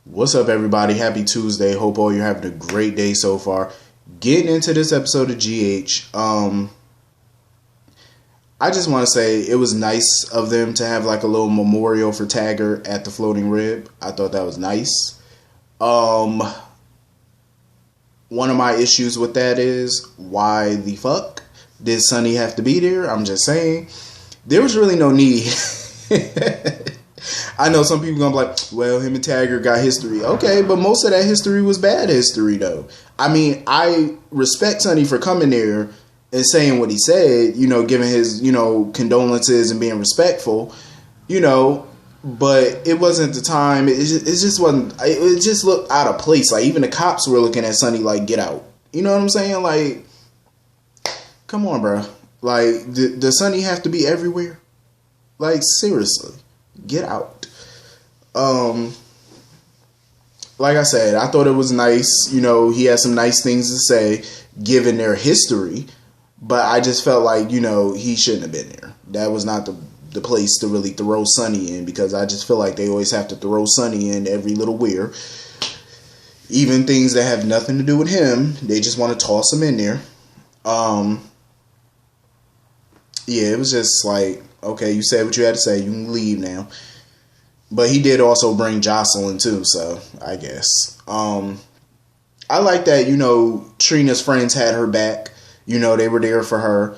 What's up, everybody? Happy Tuesday. Hope all you're having a great day so far. Getting into this episode of GH, I just want to say it was nice of them to have like a little memorial for Taggart at the Floating Rib. I thought that was nice. One of my issues with that is, why the fuck did Sonny have to be there? I'm just saying, there was really no need. I know some people gonna be like, well, him and Taggart got history. Okay, but most of that history was bad history, though. I mean, I respect Sonny for coming there and saying what he said, you know, giving his, you know, condolences and being respectful, you know, but it wasn't the time. It just wasn't, it just looked out of place. Like, even the cops were looking at Sonny like, get out. You know what I'm saying? Like, come on, bro. Like, does Sonny have to be everywhere? Like, seriously. Get out. Like I said, I thought it was nice. You know, he had some nice things to say, given their history. But I just felt like, you know, he shouldn't have been there. That was not the place to really throw Sonny in, because I just feel like they always have to throw Sonny in every little where. Even things that have nothing to do with him, they just want to toss him in there. Yeah, it was just like, okay, you said what you had to say. You can leave now. But he did also bring Jocelyn too, so I guess. I like that, you know, Trina's friends had her back. You know, they were there for her.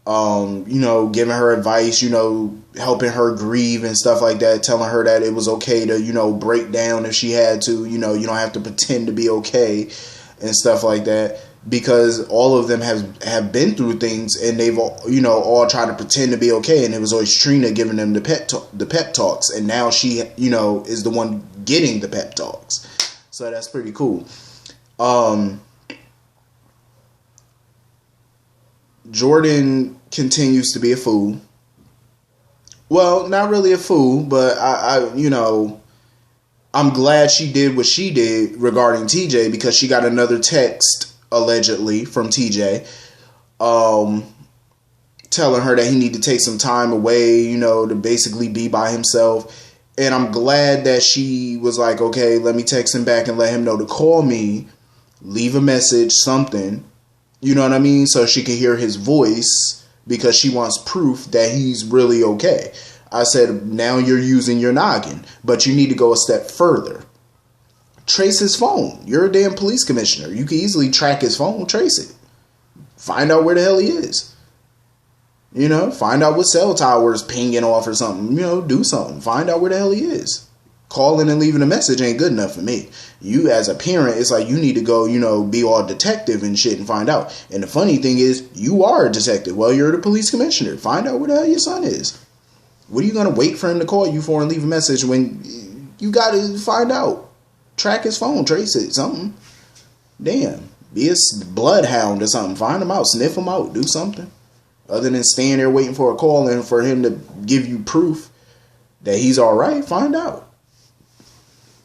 You know, giving her advice, you know, helping her grieve and stuff like that. Telling her that it was okay to, you know, break down if she had to. You know, you don't have to pretend to be okay and stuff like that. Because all of them have been through things, and they've, you know, all tried to pretend to be okay, and it was always Trina giving them the pep talks, and now she, you know, is the one getting the pep talks. So that's pretty cool. Jordan continues to be a fool. Well, not really a fool, but I you know, I'm glad she did what she did regarding TJ, because she got another text, allegedly, from TJ, telling her that he need to take some time away, you know, to basically be by himself. And I'm glad that she was like, okay, let me text him back and let him know to call me, leave a message, something, you know what I mean? So she can hear his voice, because she wants proof that he's really okay. I said, now you're using your noggin, but you need to go a step further. Trace his phone. You're a damn police commissioner. You can easily track his phone, trace it. Find out where the hell he is. You know, find out what cell tower is pinging off or something. You know, do something. Find out where the hell he is. Calling and leaving a message ain't good enough for me. You, as a parent, it's like you need to go, you know, be all detective and shit and find out. And the funny thing is, you are a detective. Well, you're the police commissioner. Find out where the hell your son is. What are you going to wait for him to call you for and leave a message when you got to find out? Track his phone, trace it, something. Damn. Be a bloodhound or something. Find him out, sniff him out, do something. Other than staying there waiting for a call and for him to give you proof that he's alright, find out.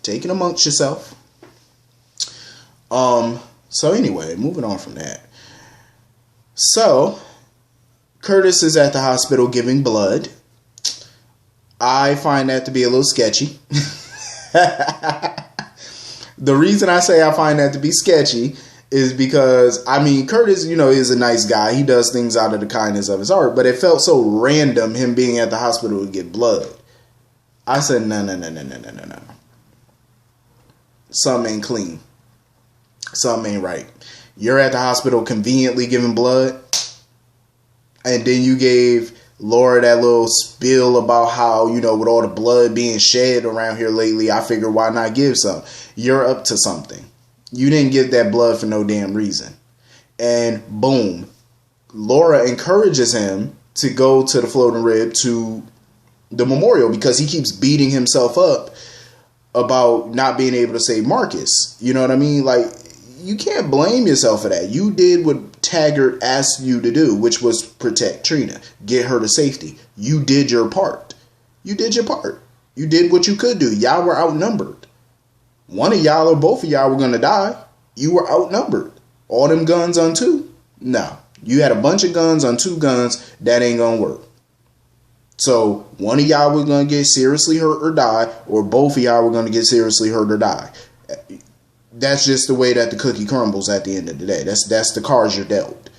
Take it amongst yourself. So anyway, moving on from that. So, Curtis is at the hospital giving blood. I find that to be a little sketchy. The reason I say I find that to be sketchy is because, I mean, Curtis, you know, is a nice guy. He does things out of the kindness of his heart, but it felt so random, him being at the hospital to get blood. I said, no. Something ain't clean. Something ain't right. You're at the hospital conveniently giving blood, and then you gave Laura that little spiel about how, you know, with all the blood being shed around here lately, I figured, why not give some? You're up to something. You didn't give that blood for no damn reason. And boom, Laura encourages him to go to the Floating Rib, to the memorial, because he keeps beating himself up about not being able to save Marcus. You know what I mean? Like, you can't blame yourself for that. You did what Taggart asked you to do, which was protect Trina, get her to safety. You did your part. You did your part. You did what you could do. Y'all were outnumbered. One of y'all or both of y'all were going to die. You were outnumbered. All them guns on two? No. You had a bunch of guns on two guns. That ain't going to work. So one of y'all was going to get seriously hurt or die, or both of y'all were going to get seriously hurt or die. That's just the way that the cookie crumbles at the end of the day. That's the cards you're dealt.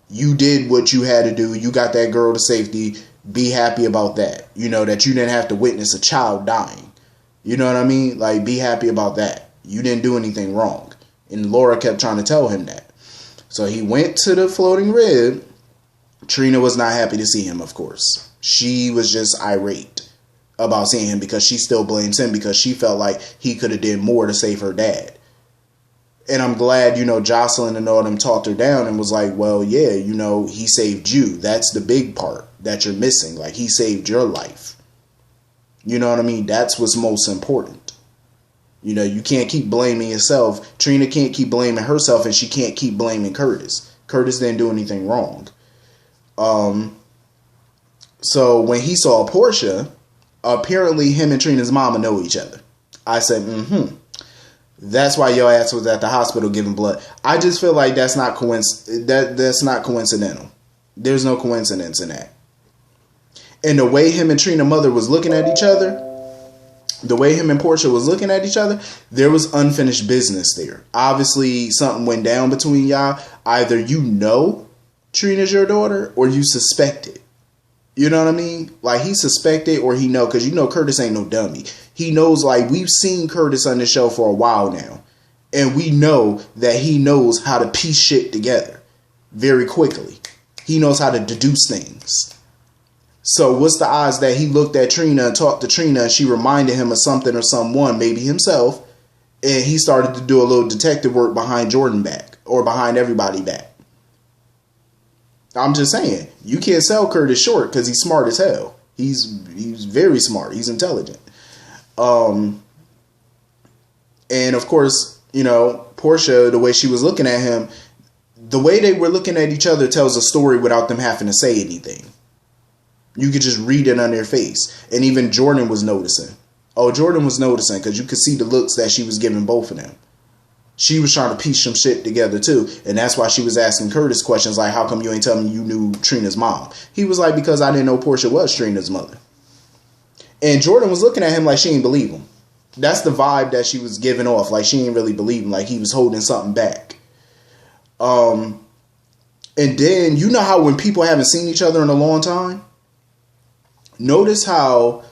You did what you had to do. You got that girl to safety. Be happy about that. You know, that you didn't have to witness a child dying. You know what I mean? Like, be happy about that. You didn't do anything wrong. And Laura kept trying to tell him that. So he went to the floating rib. Trina was not happy to see him, of course. She was just irate about seeing him because she still blames him because she felt like he could have did more to save her dad. And I'm glad, you know, Jocelyn and all them talked her down and was like, well, yeah, you know, he saved you. That's the big part that you're missing. Like, he saved your life. You know what I mean? That's what's most important. You know, you can't keep blaming yourself. Trina can't keep blaming herself, and she can't keep blaming Curtis. Curtis didn't do anything wrong. So when he saw Portia, apparently him and Trina's mama know each other. I said, that's why your ass was at the hospital giving blood. I just feel like that's not that's not coincidental. There's no coincidence in that. And the way him and Trina's mother was looking at each other, the way him and Portia was looking at each other, there was unfinished business there. Obviously, something went down between y'all. Either you know Trina's your daughter or you suspect it. You know what I mean? Like, he suspected or he know, because you know Curtis ain't no dummy. He knows, like, we've seen Curtis on the show for a while now. And we know that he knows how to piece shit together very quickly. He knows how to deduce things. So what's the odds that he looked at Trina and talked to Trina and she reminded him of something or someone, maybe himself, and he started to do a little detective work behind Jordan back or behind everybody back. I'm just saying, you can't sell Curtis short because he's smart as hell. He's very smart. He's intelligent. And of course, you know, Portia, the way she was looking at him, the way they were looking at each other tells a story without them having to say anything. You could just read it on their face. And even Jordan was noticing. Oh, Jordan was noticing because you could see the looks that she was giving both of them. She was trying to piece some shit together too. And that's why she was asking Curtis questions like, how come you ain't telling me you knew Trina's mom? He was like, because I didn't know Portia was Trina's mother. And Jordan was looking at him like she didn't believe him. That's the vibe that she was giving off. Like, she didn't really believe him. Like, he was holding something back. And then, you know how when people haven't seen each other in a long time? Notice how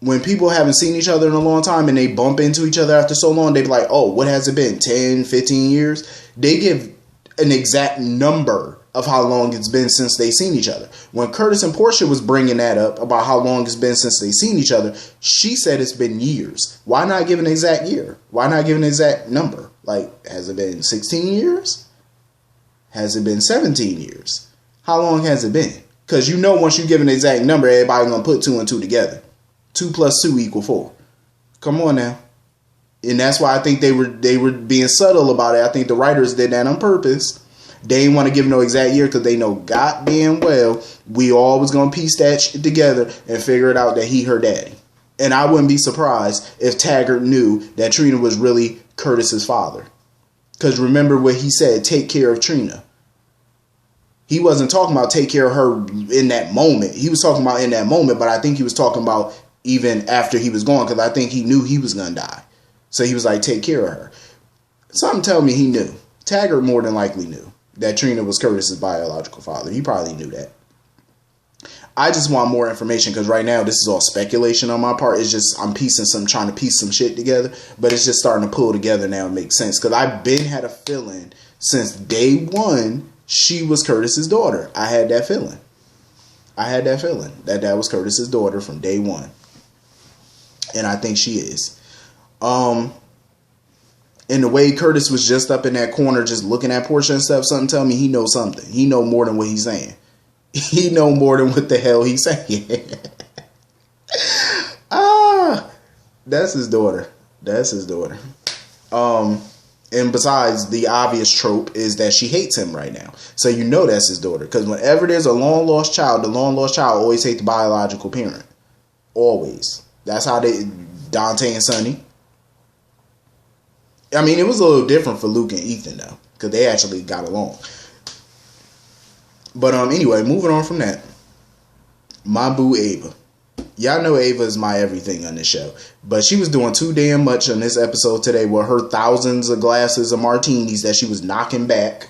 when people haven't seen each other in a long time and they bump into each other after so long, they be like, oh, what has it been? 10, 15 years? They give an exact number of how long it's been since they seen each other. When Curtis and Portia was bringing that up about how long it's been since they seen each other, she said it's been years. Why not give an exact year? Why not give an exact number? Like, has it been 16 years? Has it been 17 years? How long has it been? Because you know once you give an exact number, everybody's going to put 2 and 2 together. 2 plus 2 equal 4. Come on now. And that's why I think they were being subtle about it. I think the writers did that on purpose. They didn't want to give no exact year because they know goddamn well we all was going to piece that shit together and figure it out that he her daddy. And I wouldn't be surprised if Taggart knew that Trina was really Curtis's father. Because remember what he said, take care of Trina. He wasn't talking about take care of her in that moment. He was talking about in that moment, but I think he was talking about even after he was gone, because I think he knew he was going to die. So he was like, take care of her. Something tell me he knew. Taggart more than likely knew that Trina was Curtis's biological father. He probably knew that. I just want more information because right now this is all speculation on my part. It's just I'm trying to piece some shit together, but it's just starting to pull together now and make sense because I've been had a feeling since day one she was Curtis's daughter. I had that feeling. That was Curtis's daughter from day one. And I think she is. And the way Curtis was just up in that corner just looking at Portia and stuff, something tell me he knows something. He know more than what he's saying. He know more than what the hell he's saying. That's his daughter. And besides, the obvious trope is that she hates him right now. So you know that's his daughter. Because whenever there's a long lost child, the long lost child always hates the biological parent. Always. That's how Dante and Sonny. I mean, it was a little different for Luke and Ethan, though. Because they actually got along. But anyway, moving on from that. My boo Ava. Y'all know Ava is my everything on this show. But she was doing too damn much on this episode today with her thousands of glasses of martinis that she was knocking back.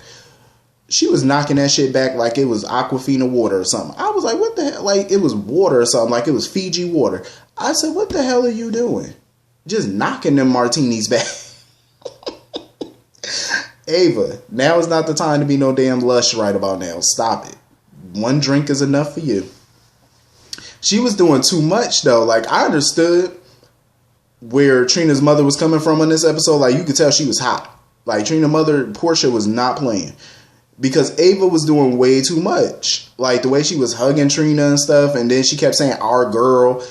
She was knocking that shit back like it was Aquafina water or something. I was like, what the hell? Like it was water or something. Like it was Fiji water. I said, what the hell are you doing? Just knocking them martinis back. Ava, now is not the time to be no damn lush right about now. Stop it. One drink is enough for you. She was doing too much though. Like I understood where Trina's mother was coming from in this episode. Like you could tell she was hot. Like Trina's mother, Portia, was not playing. Because Ava was doing way too much. Like the way she was hugging Trina and stuff. And then she kept saying, our girl.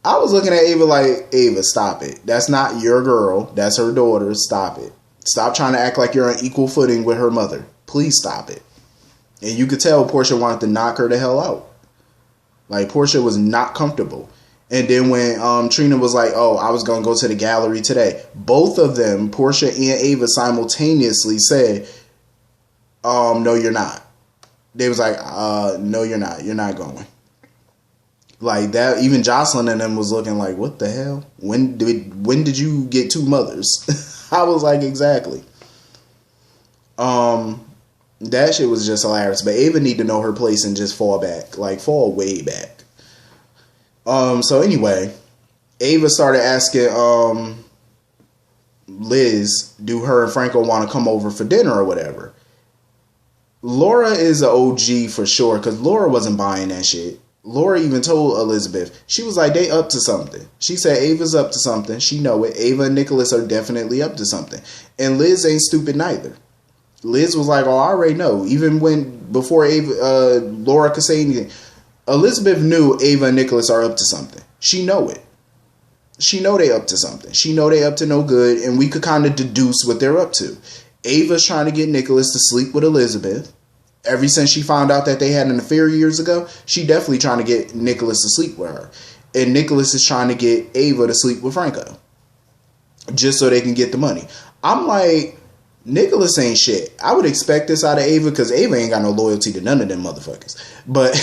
I was looking at Ava like, Ava, stop it. That's not your girl. That's her daughter. Stop it. Stop trying to act like you're on equal footing with her mother. Please stop it. And you could tell Portia wanted to knock her the hell out. Like Portia was not comfortable. And then when Trina was like, oh, I was going to go to the gallery today. Both of them, Portia and Ava, simultaneously said, no, you're not. They was like, no, you're not. You're not going. Like that, even Jocelyn and them was looking like, what the hell? When did you get two mothers? I was like, exactly. That shit was just hilarious. But Ava need to know her place and just fall back. Like, fall way back. So anyway, Ava started asking Liz, do her and Franco want to come over for dinner or whatever? Laura is an OG for sure, because Laura wasn't buying that shit. Laura even told Elizabeth. She was like, they up to something. She said Ava's up to something. She know it. Ava and Nicholas are definitely up to something. And Liz ain't stupid neither. Liz was like, oh, I already know. Even before Laura could say anything, Elizabeth knew Ava and Nicholas are up to something. She know it. She know they up to something. She know they up to no good, and we could kind of deduce what they're up to. Ava's trying to get Nicholas to sleep with Elizabeth. Ever since she found out that they had an affair years ago, she definitely trying to get Nicholas to sleep with her. And Nicholas is trying to get Ava to sleep with Franco. Just so they can get the money. I'm like, Nicholas ain't shit. I would expect this out of Ava, because Ava ain't got no loyalty to none of them motherfuckers. But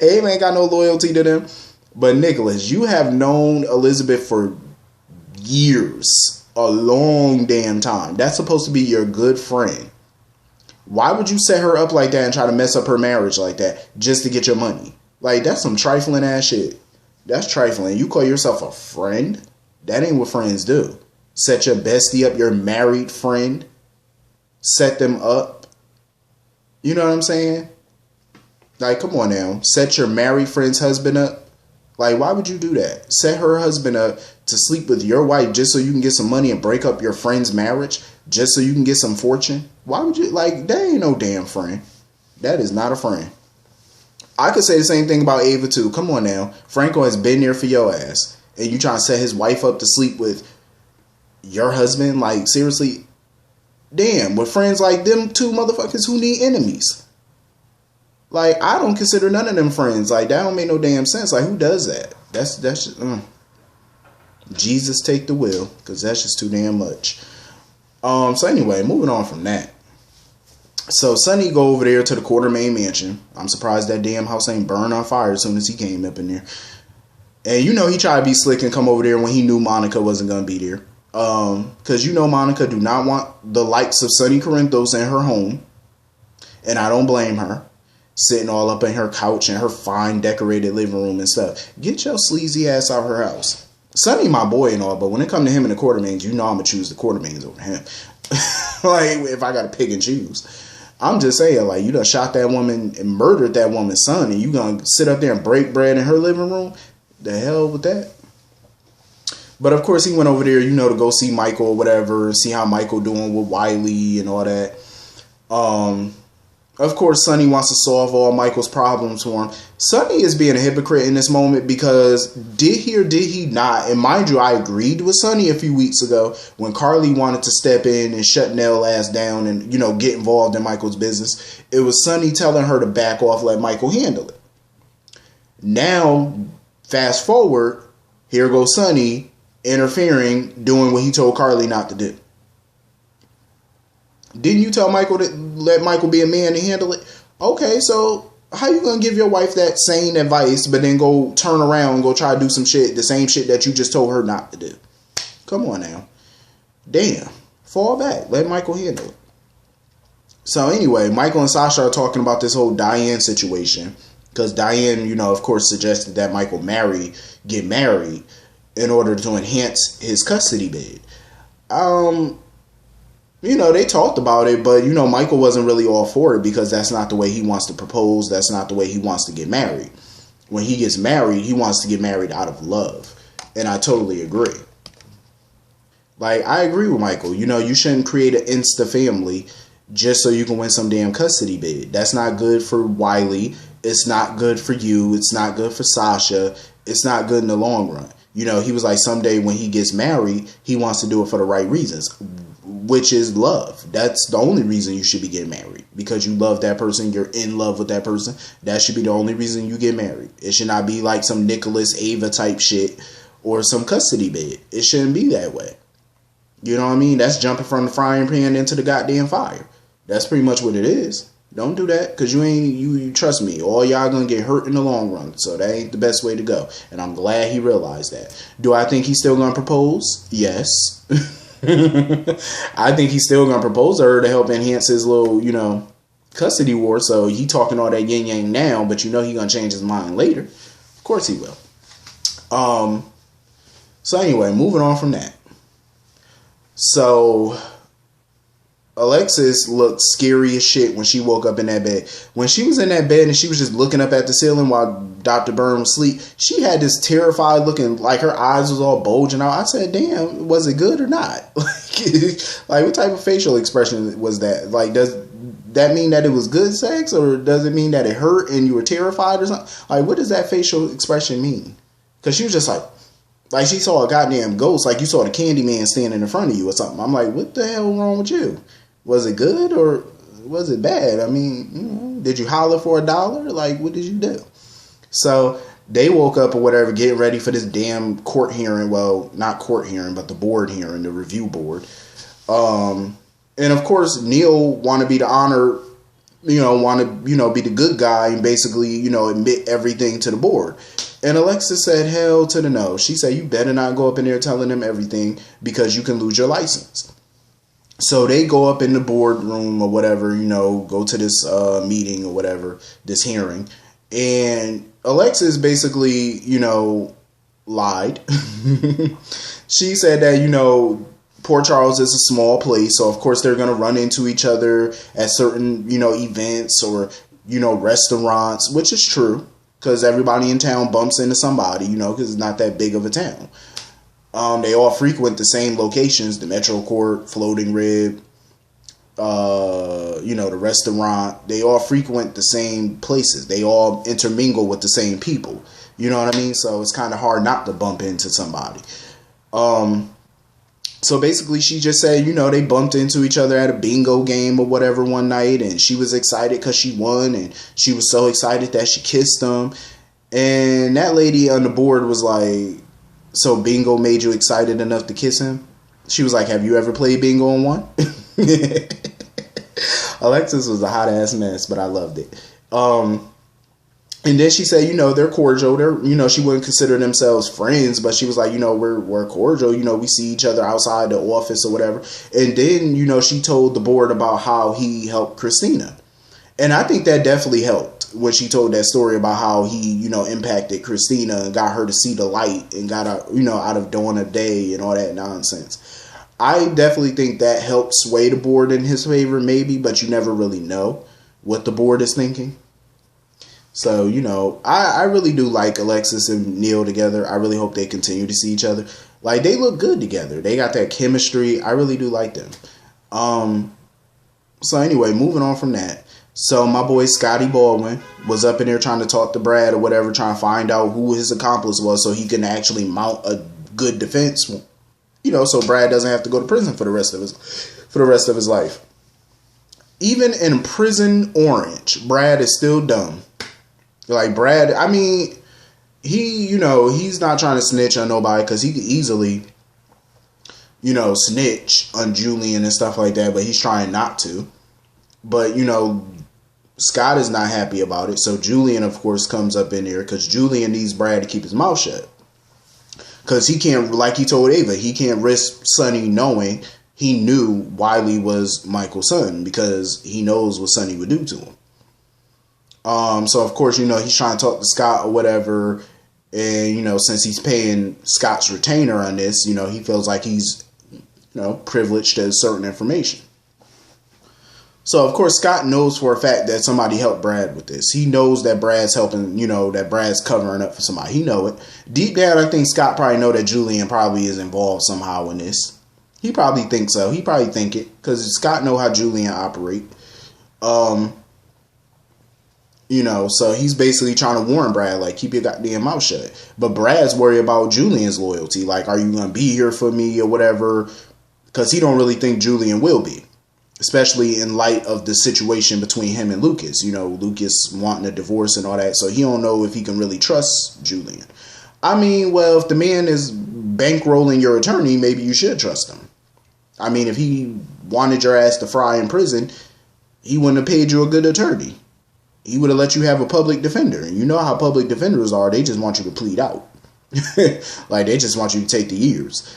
Ava ain't got no loyalty to them. But Nicholas, you have known Elizabeth for years. A long damn time. That's supposed to be your good friend. Why would you set her up like that and try to mess up her marriage like that just to get your money? Like, that's some trifling ass shit. That's trifling. You call yourself a friend? That ain't what friends do. Set your bestie up, your married friend. Set them up. You know what I'm saying? Like, come on now. Set your married friend's husband up. Like, why would you do that? Set her husband up to sleep with your wife just so you can get some money and break up your friend's marriage? Just so you can get some fortune? Why would you? Like, that ain't no damn friend. That is not a friend. I could say the same thing about Ava too. Come on now. Franco has been there for your ass. And you trying to set his wife up to sleep with your husband? Like, seriously? Damn, with friends like them two motherfuckers who need enemies. Like, I don't consider none of them friends. Like, that don't make no damn sense. Like, who does that? That's just, Jesus take the wheel, because that's just too damn much. So anyway, moving on from that. So Sonny go over there to the Quartermain mansion. I'm surprised that damn house ain't burned on fire as soon as he came up in there. And you know he tried to be slick and come over there when he knew Monica wasn't going to be there. Because you know Monica do not want the likes of Sonny Corinthos in her home. And I don't blame her. Sitting all up in her couch and her fine decorated living room and stuff. Get your sleazy ass out of her house. Sonny my boy and all, but when it come to him and the Quartermains, you know I'm going to choose the Quartermains over him. Like, if I got to pick and choose. I'm just saying, like, you done shot that woman and murdered that woman's son, and you going to sit up there and break bread in her living room? The hell with that? But, of course, he went over there, you know, to go see Michael or whatever, see how Michael doing with Wiley and all that. Of course, Sonny wants to solve all Michael's problems for him. Sonny is being a hypocrite in this moment because did he or did he not? And mind you, I agreed with Sonny a few weeks ago when Carly wanted to step in and shut Nell ass down and, you know, get involved in Michael's business. It was Sonny telling her to back off, let Michael handle it. Now, fast forward, here goes Sonny interfering, doing what he told Carly not to do. Didn't you tell Michael to let Michael be a man and handle it? Okay, so How you gonna give your wife that sane advice, but then go turn around and go try to do some shit, the same shit that you just told her not to do? Come on now. Damn. Fall back. Let Michael handle it. So anyway, Michael and Sasha are talking about this whole Diane situation. Because Diane, of course, suggested that Michael get married in order to enhance his custody bid. They talked about it, but, Michael wasn't really all for it because that's not the way he wants to propose. That's not the way he wants to get married. When he gets married, he wants to get married out of love. And I totally agree. Like, I agree with Michael. You shouldn't create an Insta family just so you can win some damn custody bid. That's not good for Wiley. It's not good for you. It's not good for Sasha. It's not good in the long run. He was like, someday when he gets married, he wants to do it for the right reasons, which is love. That's the only reason you should be getting married. Because you love that person. You're in love with that person. That should be the only reason you get married. It should not be like some Nicholas Ava type shit or some custody bid. It shouldn't be that way. You know what I mean? That's jumping from the frying pan into the goddamn fire. That's pretty much what it is. Don't do that, because you trust me, all y'all gonna get hurt in the long run. So that ain't the best way to go. And I'm glad he realized that. Do I think he's still gonna propose? Yes. I think he's still gonna propose to her to help enhance his little, custody war. So he talking all that yin yang now, but he gonna change his mind later. Of course he will. So anyway, moving on from that. So Alexis looked scary as shit when she woke up in that bed. When she was in that bed and she was just looking up at the ceiling while Dr. Byrne was asleep, she had this terrified looking, like her eyes was all bulging out. I said, damn, was it good or not? Like what type of facial expression was that? Like, does that mean that it was good sex, or does it mean that it hurt and you were terrified or something? Like, what does that facial expression mean? Because she was just like she saw a goddamn ghost, like you saw the Candyman standing in front of you or something. I'm like, what the hell wrong with you? Was it good or was it bad? I mean, did you holler for $1? Like, what did you do? So they woke up or whatever, getting ready for this damn court hearing. Well, not court hearing, but the board hearing, the review board. And of course, Neil want to be the honor, want to, be the good guy and basically, admit everything to the board. And Alexis said, hell to the no. She said, you better not go up in there telling them everything because you can lose your license. So they go up in the boardroom or whatever, go to this meeting or whatever, this hearing. And Alexis basically, lied. She said that, Port Charles is a small place. So, of course, they're going to run into each other at certain, events or, restaurants, which is true. Because everybody in town bumps into somebody, because it's not that big of a town. They all frequent the same locations, the Metro Court, Floating Rib, the restaurant. They all frequent the same places. They all intermingle with the same people. You know what I mean? So it's kind of hard not to bump into somebody. So basically she just said, they bumped into each other at a bingo game or whatever one night. And she was excited because she won. And she was so excited that she kissed him. And that lady on the board was like, so bingo made you excited enough to kiss him? She was like, have you ever played bingo and won? Alexis was a hot ass mess, but I loved it. And then she said, they're cordial. They're, she wouldn't consider themselves friends, but she was like, we're cordial. We see each other outside the office or whatever. And then, she told the board about how he helped Christina. And I think that definitely helped when she told that story about how he, impacted Christina and got her to see the light and got her, out of dawn of day and all that nonsense. I definitely think that helped sway the board in his favor, maybe, but you never really know what the board is thinking. So, I really do like Alexis and Neil together. I really hope they continue to see each other. Like, they look good together. They got that chemistry. I really do like them. So anyway, moving on from that. So my boy Scotty Baldwin was up in there trying to talk to Brad or whatever, trying to find out who his accomplice was so he can actually mount a good defense, so Brad doesn't have to go to prison for the rest of his life. Even in Prison Orange, Brad is still dumb. Like Brad, I mean, he's not trying to snitch on nobody because he could easily, snitch on Julian and stuff like that, but he's trying not to. But, Scott is not happy about it. So Julian, of course, comes up in there because Julian needs Brad to keep his mouth shut. Because he can't, like he told Ava, he can't risk Sonny knowing he knew Wiley was Michael's son because he knows what Sonny would do to him. So, of course, he's trying to talk to Scott or whatever. And, since he's paying Scott's retainer on this, he feels like he's, privileged to certain information. So, of course, Scott knows for a fact that somebody helped Brad with this. He knows that Brad's helping, that Brad's covering up for somebody. He know it. Deep down, I think Scott probably know that Julian probably is involved somehow in this. He probably thinks so. He probably think it because Scott know how Julian operate. So he's basically trying to warn Brad, like, keep your goddamn mouth shut. But Brad's worried about Julian's loyalty. Like, are you going to be here for me or whatever? Because he don't really think Julian will be. Especially in light of the situation between him and Lucas. Lucas wanting a divorce and all that. So he don't know if he can really trust Julian. I mean, well, if the man is bankrolling your attorney, maybe you should trust him. I mean, if he wanted your ass to fry in prison, he wouldn't have paid you a good attorney. He would have let you have a public defender. And you know how public defenders are. They just want you to plead out. Like, they just want you to take the years.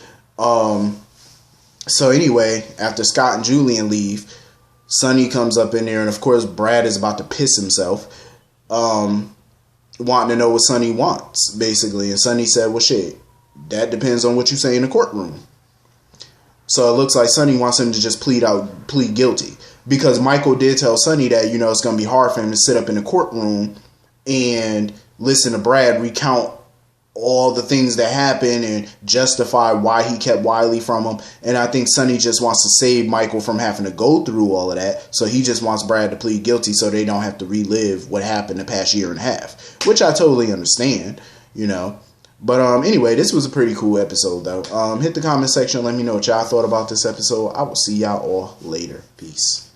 So anyway, after Scott and Julian leave, Sonny comes up in there. And, of course, Brad is about to piss himself. Wanting to know what Sonny wants, basically. And Sonny said, well, shit, that depends on what you say in the courtroom. So it looks like Sonny wants him to just plead guilty. Because Michael did tell Sonny that, it's going to be hard for him to sit up in the courtroom and listen to Brad recount all the things that happened and justify why he kept Wiley from him. And I think Sonny just wants to save Michael from having to go through all of that. So he just wants Brad to plead guilty so they don't have to relive what happened the past year and a half, which I totally understand, But anyway, this was a pretty cool episode, though. Hit the comment section. Let me know what y'all thought about this episode. I will see y'all all later. Peace.